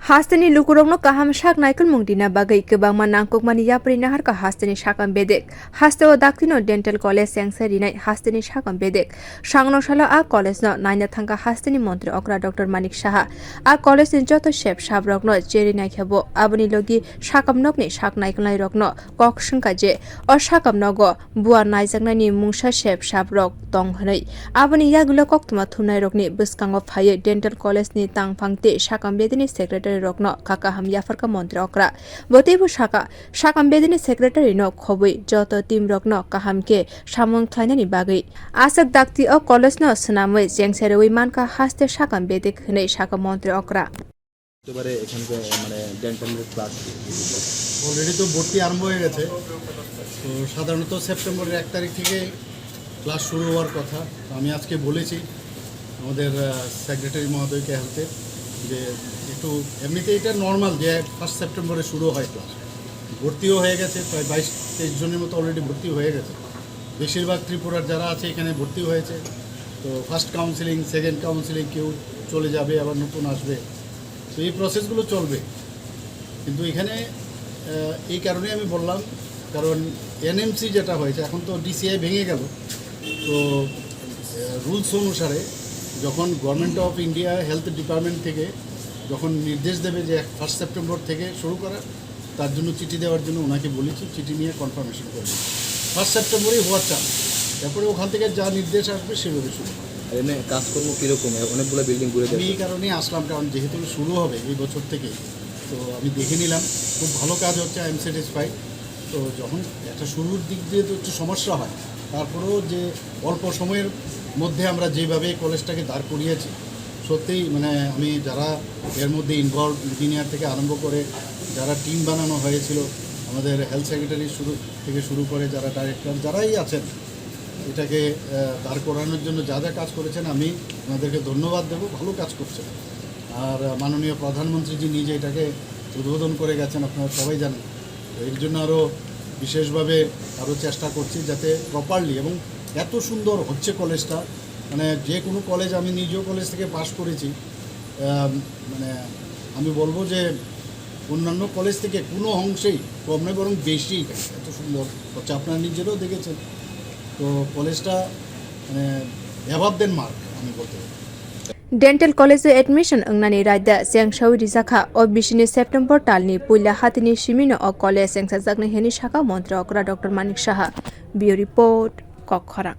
haste ni lukurongno kaham saknaikon mungdina bagai kebangma nangkukmani yapri nahar ka haste ni sakam bedek haste o daktino dental college sengsarinai haste ni sakam bedek Sangrong salo a college no naina thangkha haste ni montri okra Dr.Manik Saha a college ni joto shep sabrokno cherwi naikha bo aboni logi sakam nokni saknaikonai rokno kok sungka je o sakam nogo bua naijaknai ni mungsa shep sabrok tong hanai aboni yagulo koktuma thumnai rokni buskango phaye dental college ni tangphangte sakam bedini secretary rokno kaka ham yafarka montri okra botebu sakam bedini secretary no khobui joto team rokno kahamke samung khlainani bagai asak dakti o college no snamui chengsajaknai manka haste sakam bedek hnei sakam montri okra এবারে এখানকার মানে ডেন্টালের class already তো ভর্তি আরম্ভ হয়ে গেছে। তো সাধারণত সেপ্টেম্বরের 1 তারিখ থেকে ক্লাস শুরু হওয়ার কথা। আমি আজকে বলেছি আমাদের সেক্রেটারি মহোদয়কে হেলথের যে একটু এমনিতে এটা নর্মাল যে 1 সেপ্টেম্বরে শুরু হয় ক্লাস। ভর্তিও হয়ে গেছে, প্রায় 22-23 জনের মতো অলরেডি ভর্তি হয়ে গেছে। বেশিরভাগ ত্রিপুরার যারা আছে এখানে ভর্তি হয়েছে। তো ফার্স্ট কাউন্সিলিং, সেকেন্ড কাউন্সিলিং, কেউ চলে যাবে আবার নতুন আসবে। তো এই প্রসেসগুলো চলবে, কিন্তু এখানে এই কারণে আমি বললাম, কারণ এনএমসি যেটা হয়েছে এখন তো ডিসিআই ভেঙে গেল। তো রুলস অনুসারে যখন government of India health department থেকে যখন নির্দেশ দেবে যে 1 সেপ্টেম্বর থেকে শুরু করা, তার জন্য চিঠি দেওয়ার জন্য ওনাকে বলেছি, চিঠি নিয়ে কনফার্মেশন করবে 1 সেপ্টেম্বরেই হওয়ার চান। তারপরে ওখান থেকে যা নির্দেশ আসবে সেভাবে শুরু হবে। এনে কাজকর্ম কীরকম? অনেকগুলো বিল্ডিং ঘুরে আমি এই কারণেই আসলাম, কারণ যেহেতু শুরু হবে এই বছর থেকে, তো আমি দেখে নিলাম খুব ভালো কাজ হচ্ছে, আই এম স্যাটিসফাইড। তো যখন একটা শুরুর দিক দিয়ে তো একটু সমস্যা হয়, তারপরেও যে অল্প সময়ের মধ্যে আমরা যেভাবে কলেজটাকে দাঁড় করিয়েছি, সত্যিই মানে আমি যারা এর মধ্যে ইনভলভ, ইঞ্জিনিয়ার থেকে আরম্ভ করে যারা টিম বানানো হয়েছিল, আমাদের হেলথ সেক্রেটারি শুরু করে যারা ডাইরেক্টর যারাই আছেন, এটাকে দাঁড় করানোর জন্য যা যা কাজ করেছেন আমি ওনাদেরকে ধন্যবাদ দেব। ভালো কাজ করছেন। আর মাননীয় প্রধানমন্ত্রীজি নিজে এটাকে উদ্বোধন করে গেছেন, আপনারা সবাই জানেন। এর জন্য আরও বিশেষভাবে আরও চেষ্টা করছি যাতে প্রপারলি, এবং এত সুন্দর হচ্ছে কলেজটা, মানে যে কোনো কলেজ, আমি নিজেও কলেজ থেকে পাশ করেছি, মানে আমি বলবো যে অন্যান্য কলেজ থেকে কোনো অংশেই কম নয়, বরং বেশি এত সুন্দর হচ্ছে। আপনারা নিজেরাও দেখেছেন। তো কলেজটা মানে অ্যাভাব দেন মার্ক আমি বলতে পারি। Dental College admission angnani raida sengsawi rijaka o 20 September talni puila hatini simi o college chengsajaknai heni saka montri okra Dr.Manik Saha. Bureau report Kokhara.